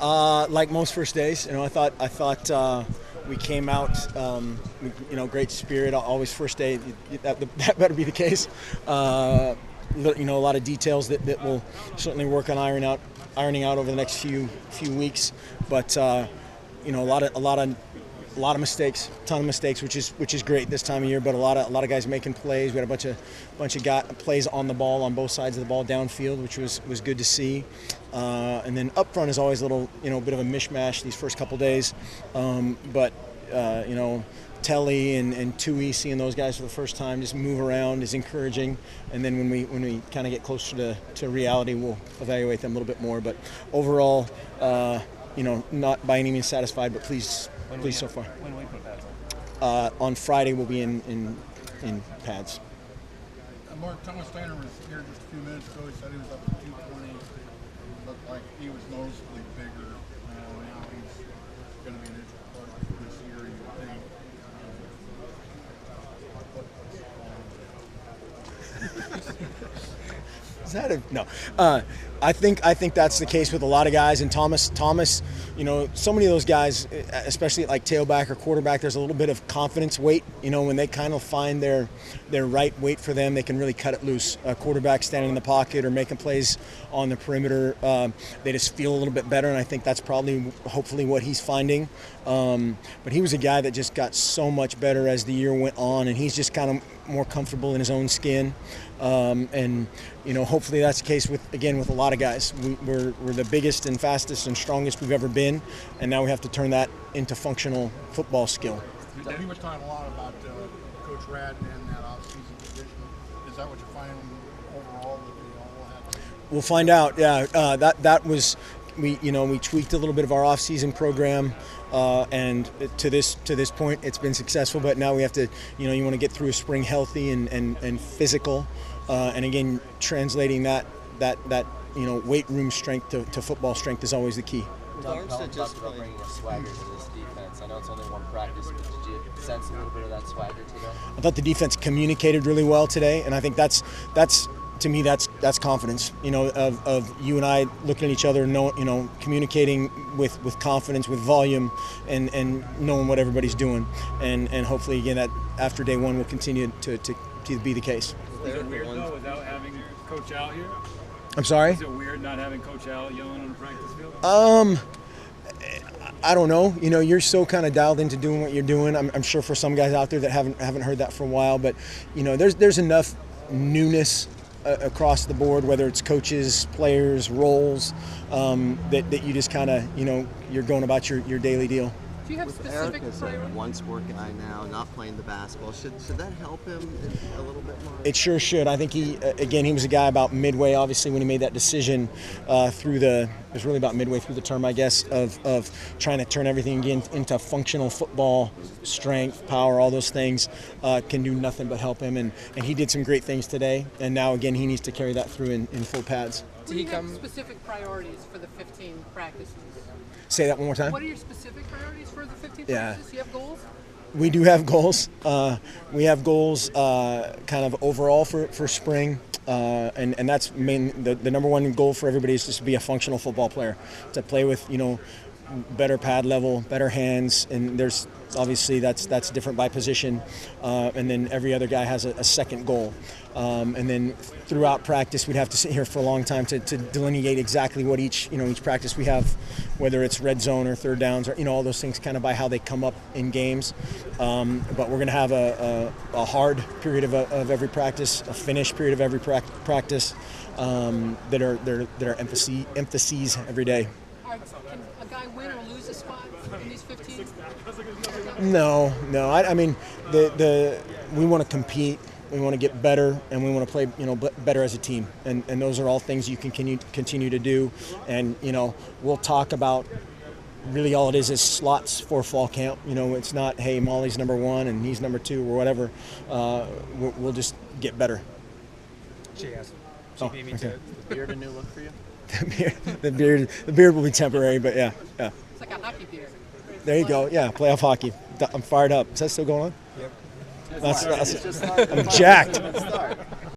Like most first days, I thought we came out, great spirit. Always first day, that better be the case. A lot of details that we'll certainly work on ironing out over the next few weeks. But a lot of mistakes, ton of mistakes, which is great this time of year. But a lot of guys making plays. We had a bunch of plays on the ball on both sides of the ball downfield, which was good to see. And then up front is always a little bit of a mishmash these first couple days. But Telly and Tui, seeing those guys for the first time just move around is encouraging. And then when we kind of get closer to reality, we'll evaluate them a little bit more. But overall, not by any means satisfied, but pleased so far. When will we put pads on? On Friday, we'll be in pads. Mark, Thomas Steiner was here just a few minutes ago. He said he was up to 220. Looked like he was noticeably bigger. Now he's going to be an integral part of this year, you would think. Is that no? I think that's the case with a lot of guys. And Thomas, so many of those guys, especially like tailback or quarterback, there's a little bit of confidence weight. When they kind of find their right weight for them, they can really cut it loose. A quarterback standing in the pocket or making plays on the perimeter, they just feel a little bit better. And I think that's hopefully what he's finding. But he was a guy that just got so much better as the year went on, and he's just kind of more comfortable in his own skin. And hopefully that's the case with a lot of guys. We're the biggest and fastest and strongest we've ever been, and now we have to turn that into functional football skill. He was talking a lot about Coach Rad and that off-season position. Is that what you're finding overall that they all have? We'll find out. Yeah, that was we tweaked a little bit of our off-season program. And to this point, it's been successful. But now we have to, you want to get through a spring healthy and physical, and again, translating that weight room strength to football strength is always the key. Doug talked about bringing a swagger to this defense. I know it's only one practice, but did you sense a little bit of that swagger today? I thought the defense communicated really well today, and I think that's to me that's confidence. Of you and I looking at each other, communicating with confidence, with volume, and knowing what everybody's doing, and hopefully again that after day one will continue to be the case. Is it weird though without having Coach Al here? I'm sorry? Is it weird not having Coach Al yelling on the practice field? I don't know. You're so kind of dialed into doing what you're doing. I'm sure for some guys out there that haven't heard that for a while, but there's enough newness across the board, whether it's coaches, players, roles, that you just kind of you're going about your daily deal. Do you have With specific Eric as a one-sport guy now, not playing the basketball, should that help him a little bit more? It sure should. I think he was a guy about midway, obviously, when he made that decision it was really about midway through the term, I guess, of trying to turn everything again into functional football, strength, power, all those things can do nothing but help him. And he did some great things today. And now, again, he needs to carry that through in full pads. Do you have specific priorities for the 15 practices? Say that one more time. What are your specific priorities for the 15 Yeah. practices? Do you have goals? We do have goals. We have goals kind of overall for spring. And that's the number one goal for everybody is just to be a functional football player, to play with better pad level, better hands, and there's obviously that's different by position, and then every other guy has a second goal, and then throughout practice we'd have to sit here for a long time to delineate exactly what each practice we have, whether it's red zone or third downs or all those things kind of by how they come up in games, but we're going to have a hard period of every practice, a finish period of every practice that are emphases every day. Can a guy win or lose a spot in these 15? No. I mean, we want to compete, we want to get better, and we want to play, better as a team. And those are all things you can continue to do. And we'll talk about. Really, all it is slots for fall camp. It's not, hey, Molly's number one and he's number two or whatever. We'll just get better. She beat me okay. to it. The beard a new look for you? The beard will be temporary, but yeah. It's like a hockey beard. There you go. Yeah, playoff hockey. I'm fired up. Is that still going on? Yep. I'm jacked.